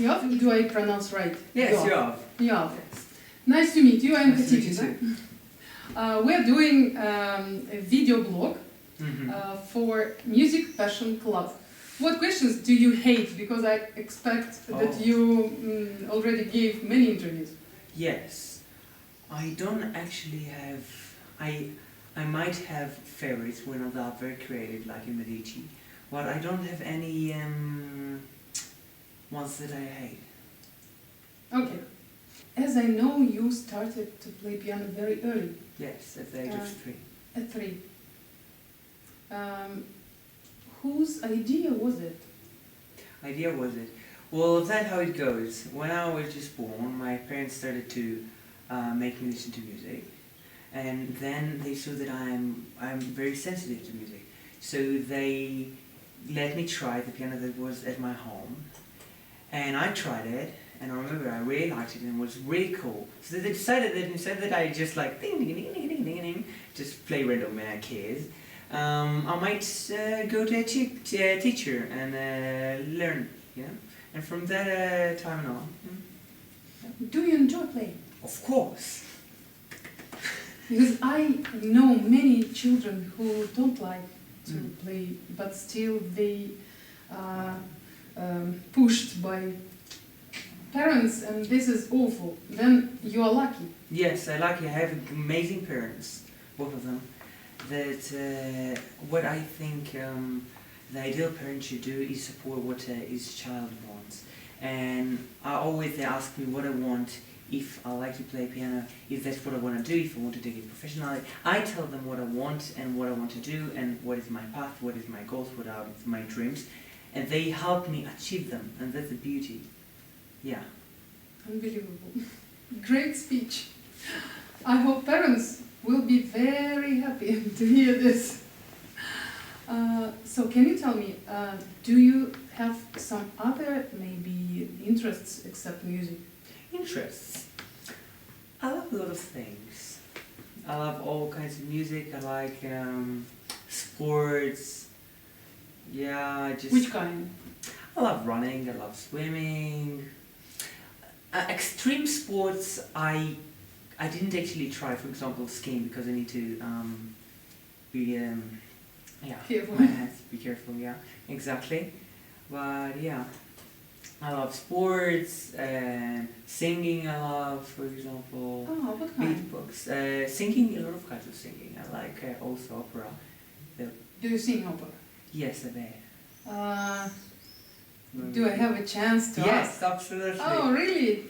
Yoav, do I pronounce right? Yes, Yoav. Yoav. Nice to meet you. I'm Nice to meet you Katerina. We're doing a video blog for MusicPassion Club. What questions do you hate? Because I expect that you already gave many interviews. Yes. I don't actually have... I might have favorites when they are very creative, like in Medici, but I don't have any ones that I hate. Okay. As I know, you started to play piano very early. Yes, at the age of 3. At 3. Whose idea was it? Idea was it? Well, that's how it goes. When I was just born, my parents started to make me listen to music, and then they saw that I'm very sensitive to music, so they let me try the piano that was at my home, and I tried it, and I remember I really liked it and it was really cool. So they decided that instead that I just like ding ding ding ding ding ding ding just play random keys, I might go to a teacher and learn, you know. And from that time on. Do you enjoy playing? Of course. Because I know many children who don't like to play, but still they are pushed by parents, and this is awful. Then you are lucky. Yes, I'm lucky. I have amazing parents, both of them. That what I think the ideal parent should do is support what his child wants. And they ask me what I want, if I like to play piano, if that's what I want to do, if I want to take it professionally. I tell them what I want and what I want to do and what is my path, what is my goals, what are my dreams. And they help me achieve them, and that's the beauty. Yeah. Unbelievable. Great speech. I hope parents will be very happy to hear this. So can you tell me, do you have some other maybe interests except music? Interests? I love a lot of things. I love all kinds of music. I like sports. Yeah, Which kind? I love running. I love swimming. Extreme sports, I didn't actually try. For example, skiing, because I need to be careful. Be careful. Yeah, exactly. But yeah, I love sports and singing. I love, for example, what kind? beatbox. Singing, a lot of kinds of singing. I like also opera. Do you sing opera? Yes, I bet. Do I have a chance to ask? Yes, absolutely. Oh, really?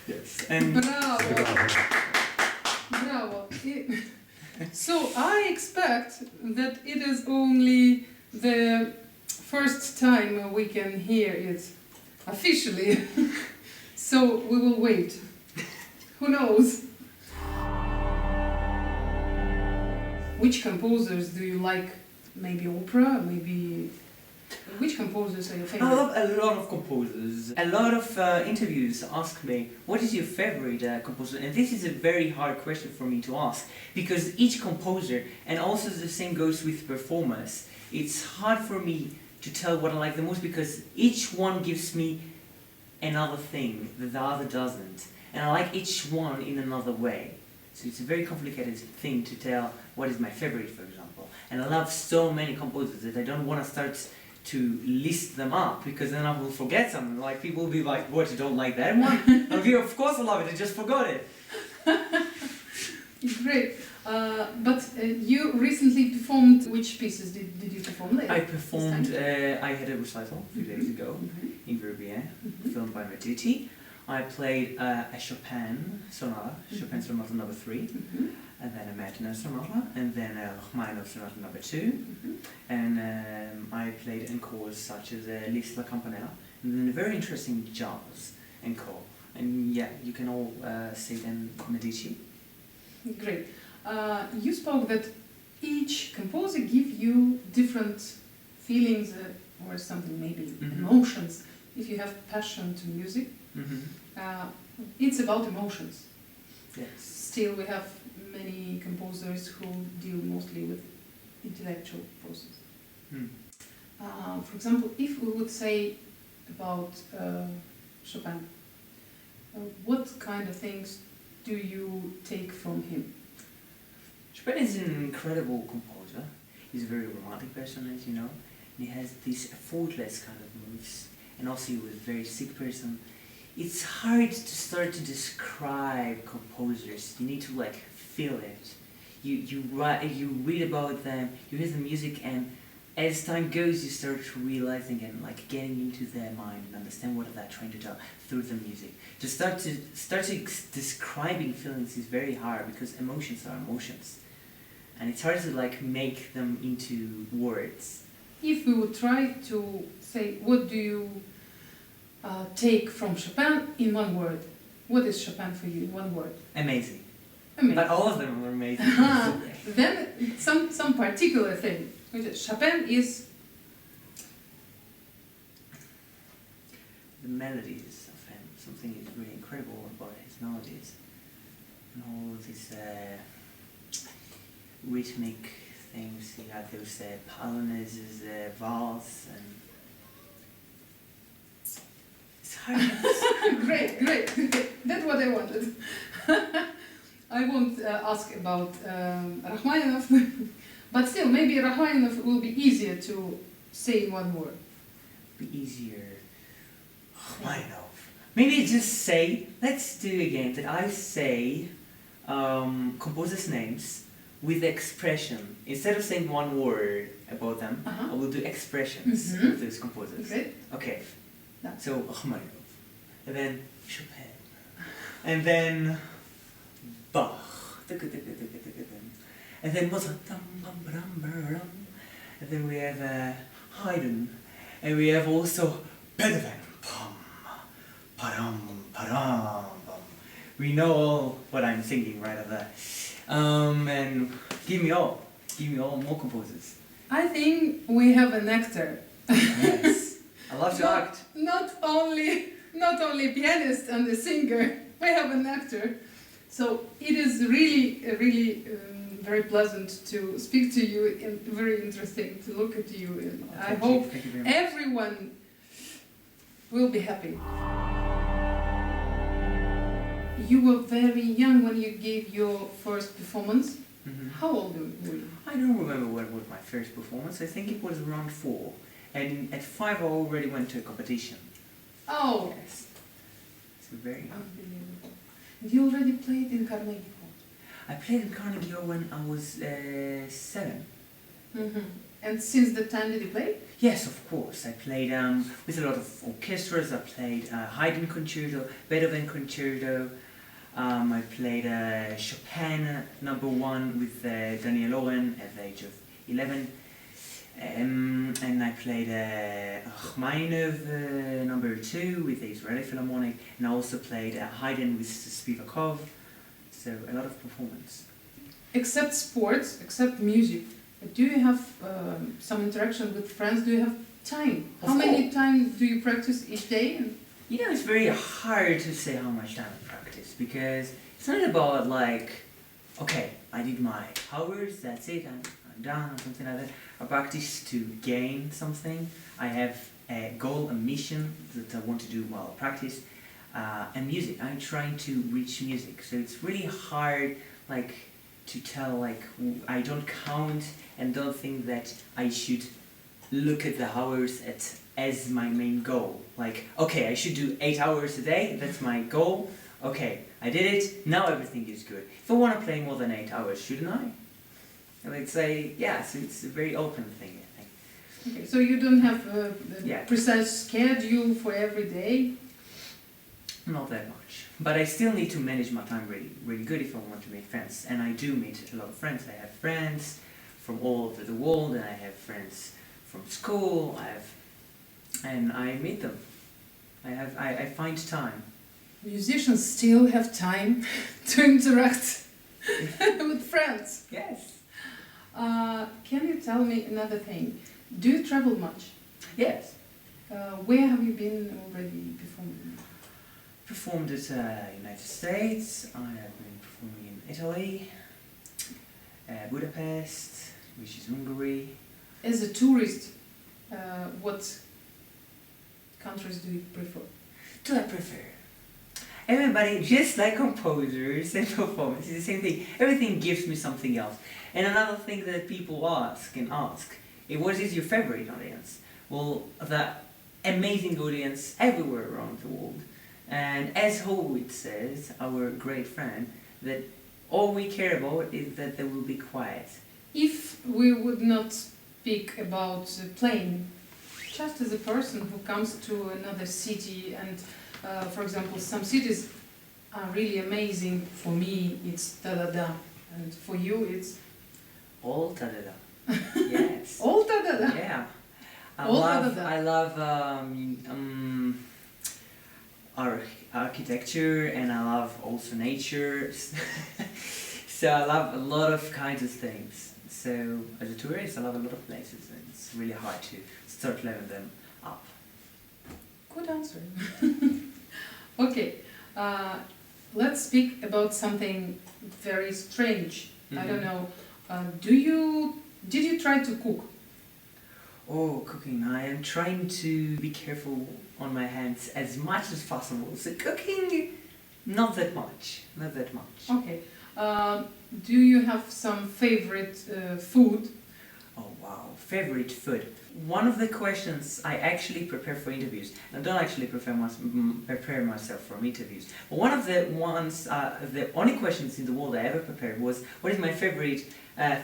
Yes, and Bravo! Bravo! So I expect that it is only the first time we can hear it officially. So we will wait. Who knows? Which composers do you like? Maybe opera, maybe... Which composers are your favorite? I love a lot of composers. A lot of interviews ask me, what is your favorite composer? And this is a very hard question for me to ask, because each composer, and also the same goes with performers, it's hard for me to tell what I like the most, because each one gives me another thing that the other doesn't. And I like each one in another way. So it's a very complicated thing to tell what is my favorite, for example. And I love so many composers that I don't want to start to list them up, because then I will forget something. Like, people will be like, what, you don't like that one? I'll be, of course I love it, I just forgot it. Great. But you recently performed, which pieces did you perform later? I performed, I had a recital a few days ago in Verbier, filmed by Medici. I played a Chopin sonata, Chopin sonata number 3, and then a Martinez sonata, and then a Rachmaninoff sonata number 2, and I played encores such as Liszt La Campanella, and then a very interesting jazz encore. And yeah, you can all see it in Medici. Great. You spoke that each composer give you different feelings or something, maybe emotions. If you have passion to music, it's about emotions. Yes. Still, we have many composers who deal mostly with intellectual process. For example, if we would say about Chopin, what kind of things do you take from him? Chopin is an incredible composer. He's a very romantic person, as you know. And he has these effortless kind of moves. And also he was a very sick person. It's hard to start to describe composers. You need to like feel it. You read about them, you hear the music, and as time goes, you start realizing and like getting into their mind and understand what they're trying to tell through the music. To start to describing feelings is very hard because emotions are emotions, and it's hard to like make them into words. If we would try to say, what do you take from Chopin in one word? What is Chopin for you in one word? Amazing. Amazing. But all of them are amazing. Then some particular thing. Chopin is the melodies of him. Something is really incredible about his melodies and all these rhythmic things. He had those polonaises, valse, and it's hard. Great. That's what I wanted. I won't ask about Rachmaninoff, but still, maybe Rachmaninoff will be easier to say in one word. Be easier. Rachmaninoff. Maybe just say, let's do again, that I say composers' names with expression. Instead of saying one word about them, I will do expressions of those composers. Okay. No. So Rachmaninoff, and then Chopin, and then Bach, and then Mozart, and then we have Haydn, and we have also Beethoven. We know all what I'm singing right over there. And give me all more composers. I think we have an actor. Yes, I love to act. Not only pianist and a singer. We have an actor. So it is really very pleasant to speak to you and very interesting to look at you. And I hope everyone will be happy. You were very young when you gave your first performance. How old were you? I don't remember when was my first performance. I think it was around 4. And at 5 I already went to a competition. Oh! Yes. It's very young. Unbelievable. You already played in Carnegie Hall? I played in Carnegie Hall when I was 7. And since that time did you play? Yes, of course. I played with a lot of orchestras. I played Haydn Concerto, Beethoven Concerto. I played Chopin #1 with Daniel Oren at the age of 11. And I played Rachmaninoff #2 with the Israeli Philharmonic. And I also played Haydn with Spivakov. So a lot of performance. Except sports, except music, do you have some interaction with friends? Do you have time? How many times do you practice each day? You know, it's very hard to say how much time I practice because it's not about like, okay, I did my hours, that's it, I'm done, or something like that. I practice to gain something. I have a goal, a mission that I want to do while I practice. And music, I'm trying to reach music. So it's really hard, like, to tell, like, I don't count and don't think that I should look at the hours as my main goal. Like, okay, I should do 8 hours a day, that's my goal. Okay, I did it, now everything is good. If I want to play more than 8 hours, shouldn't I? And I'd say, yeah, so it's a very open thing, I think. Okay, so you don't have a precise schedule for every day? Not that much. But I still need to manage my time really good if I want to make friends. And I do meet a lot of friends. I have friends from all over the world, and I have friends from school. And I meet them. I find time. Musicians still have time to interact with friends. Yes. Can you tell me another thing? Do you travel much? Yes. Where have you been already performing? Performed at United States. I have been performing in Italy, Budapest, which is Hungary. As a tourist, what countries do you prefer? Do I prefer? Everybody, just like composers and performers, it's the same thing. Everything gives me something else. And another thing that people ask, what is your favorite audience? Well, the amazing audience everywhere around the world. And as Howard says, our great friend, that all we care about is that they will be quiet. If we would not speak about playing, just as a person who comes to another city and, for example, some cities are really amazing. For me, it's da-da-da. And for you, it's... All da-da-da. Yes. All da-da-da. Yeah. I love architecture, and I love also nature. So I love a lot of kinds of things. So as a tourist, I love a lot of places, and it's really hard to start leveling them up. Good answer. Okay, let's speak about something very strange. I don't know. Did you try to cook? Oh, cooking. I am trying to be careful on my hands as much as possible. So cooking, not that much. Not that much. Okay. Do you have some favorite food? Oh wow, favorite food. One of the questions I actually prepare for interviews. I don't actually prepare myself for interviews. But one of the ones, the only questions in the world I ever prepared was, what is my favorite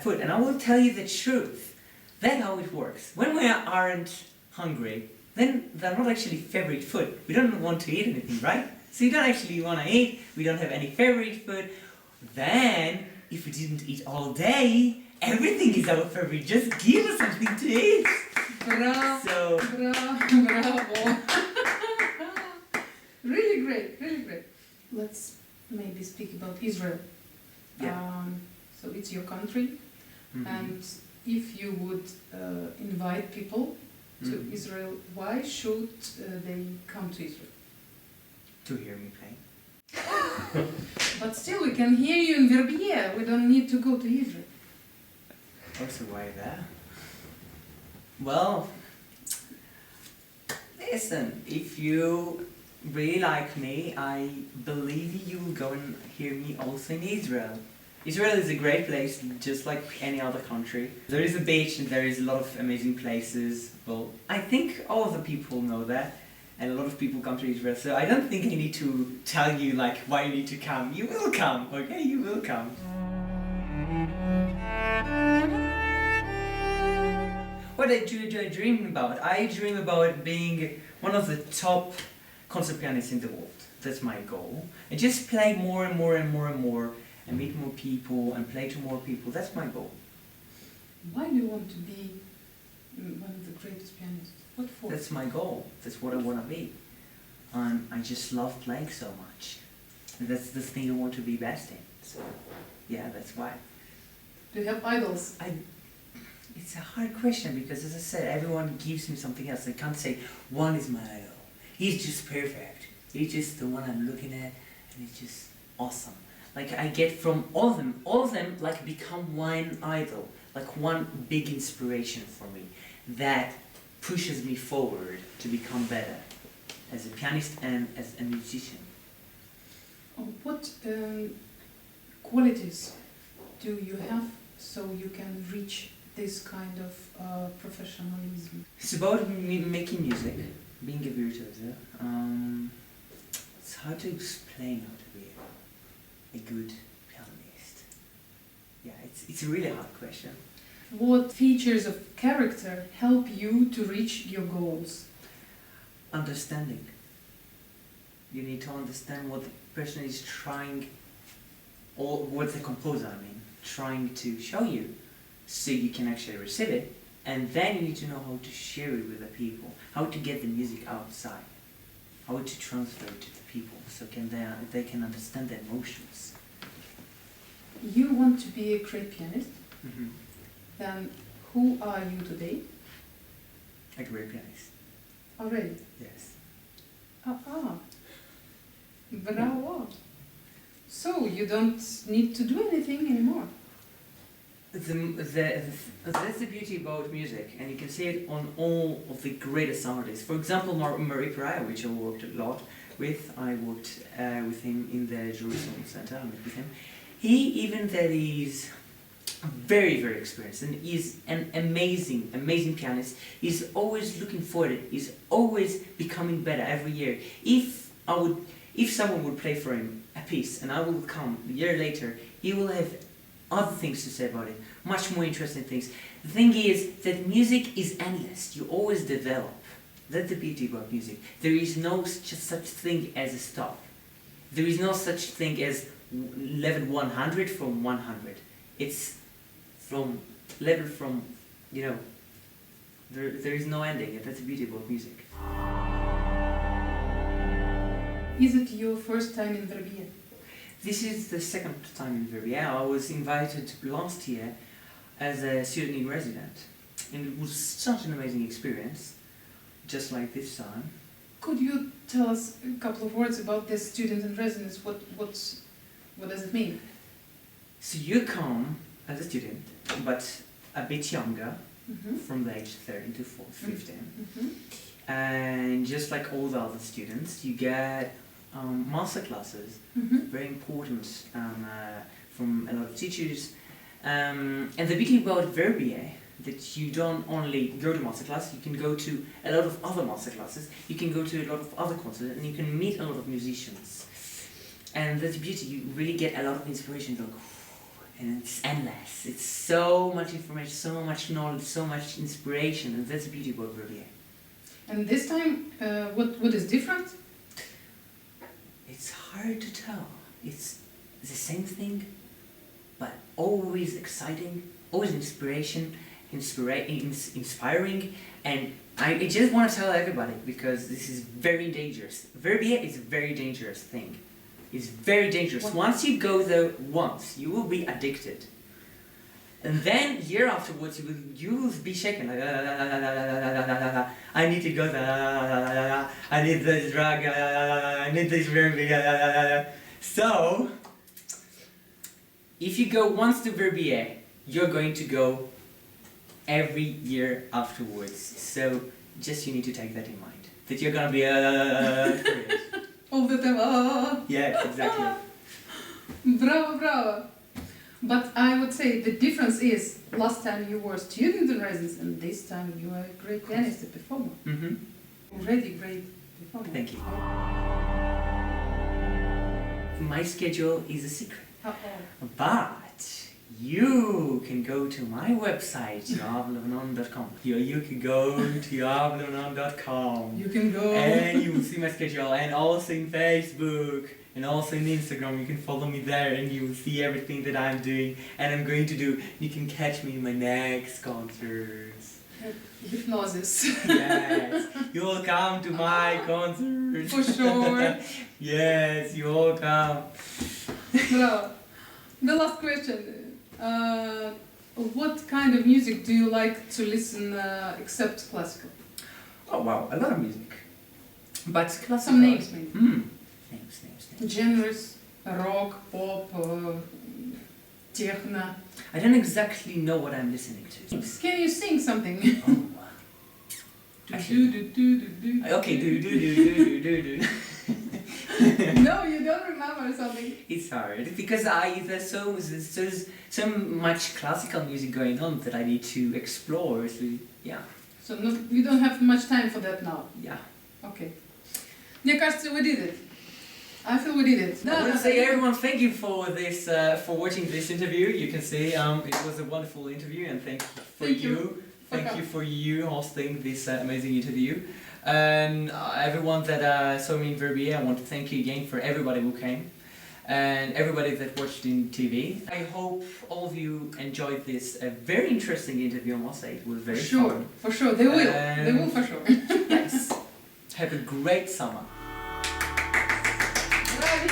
food? And I will tell you the truth. That's how it works. When we aren't hungry, then they're not actually favorite food. We don't want to eat anything, right? So you don't actually want to eat. We don't have any favorite food. Then, if we didn't eat all day, everything is our favorite. Just give us something to eat. Bravo, bravo. Really great, really great. Let's maybe speak about Israel. Yeah. So it's your country, and if you would invite people to Israel, why should they come to Israel? To hear me play. But still, we can hear you in Verbier. We don't need to go to Israel. Also, why there? Well, listen, if you really like me, I believe you will go and hear me also in Israel. Israel is a great place, just like any other country. There is a beach and there is a lot of amazing places. Well, I think all of the people know that, and a lot of people come to Israel, so I don't think I need to tell you like why you need to come. You will come, okay? You will come. What do I dream about? I dream about being one of the top concert pianists in the world. That's my goal. And just play more and more and more and more, and meet more people and play to more people. That's my goal. Why do you want to be one of the greatest pianists? What for? That's my goal. That's what I want to be. I just love playing so much. And that's the thing I want to be best in. So, yeah, that's why. Do you have idols? It's a hard question because, as I said, everyone gives me something else. I can't say one is my idol. He's just perfect. He's just the one I'm looking at, and it's just awesome. Like I get from all of them like become one idol, like one big inspiration for me that pushes me forward to become better as a pianist and as a musician. What qualities do you have so you can reach this kind of professionalism? It's about making music, being a virtuoso. It's hard to explain how to be a good pianist. Yeah, it's a really hard question. What features of character help you to reach your goals? Understanding. You need to understand what the person is trying, or what the composer, trying to show you, so you can actually receive it, and then you need to know how to share it with the people, how to get the music outside, how to transfer it to the people, so they can understand the emotions. You want to be a great pianist? Then who are you today? A great pianist. Already? Yes. Bravo. So you don't need to do anything anymore. That's the beauty about music, and you can see it on all of the greatest artists. For example, Verbier, which I worked a lot with. I worked with him in the Jerusalem Center. I met with him. He, even that he's very, very experienced and is an amazing pianist, is always looking forward. He's always becoming better every year. If someone would play for him a piece and I will come a year later, he will have other things to say about it, much more interesting things. The thing is that music is endless. You always develop. That's the beauty about music. There is no such thing as a stop. There is no such thing as level 100 from 100. It's from level from, there is no ending, and that's the beauty about music. Is it your first time in Verbier? This is the second time in Verbier. I was invited last year as a student in resident, and it was such an amazing experience, just like this time. Could you tell us a couple of words about this student in residence? What does it mean? So you come as a student, but a bit younger, from the age 13 to 15. And just like all the other students, you get master classes, very important, from a lot of teachers. And the beauty about Verbier, that you don't only go to master class, you can go to a lot of other master classes, you can go to a lot of other concerts, and you can meet a lot of musicians. And that's the beauty, you really get a lot of inspiration, and it's endless. It's so much information, so much knowledge, so much inspiration, and that's the beauty about Verbier. And this time, what is different? It's hard to tell. It's the same thing, but always exciting, always inspiring, and I just want to tell everybody, because this is very dangerous. Verbier is a very dangerous thing. It's very dangerous. Once you go there you will be addicted. And then year afterwards you will be shaken like I need to go there, I need this drug, I need this Verbier. So if you go once to Verbier, you're going to go every year afterwards. So just you need to take that in mind. That you're gonna be all the time. Yes, exactly. Bravo. But I would say the difference is last time you were a student in residence and this time you are a great pianist, a performer. Already great performer. Thank you. My schedule is a secret. But you can go to my website, YoavLevanon.com. You can go to YoavLevanon.com. You can go. And you will see my schedule, and also in Facebook, and also in Instagram. You can follow me there, and you will see everything that I'm doing, and I'm going to do. You can catch me in my next concerts. Hypnosis. Yes, you will come to my concerts. For sure. Yes, you all come. Bravo. The last question. What kind of music do you like to listen except classical? Oh wow, a lot of music. But classical. Some names maybe. Names. Genres, rock, pop, techno. I don't exactly know what I'm listening to. Can you sing something? Oh wow. Okay, do. No, you don't remember something. It's hard because there's so much classical music going on that I need to explore. So, yeah. So you don't have much time for that now. Yeah. Okay. Мне кажется, we did it. I feel we did it. I want to say everyone, thank you for this, for watching this interview. You can see it was a wonderful interview, and thank you for you hosting this amazing interview. And everyone that saw me in Verbier, I want to thank you again for everybody who came and everybody that watched in TV. I hope all of you enjoyed this very interesting interview. I must say it was very fun. For sure, they will. They will for sure. Yes. Have a great summer. Right.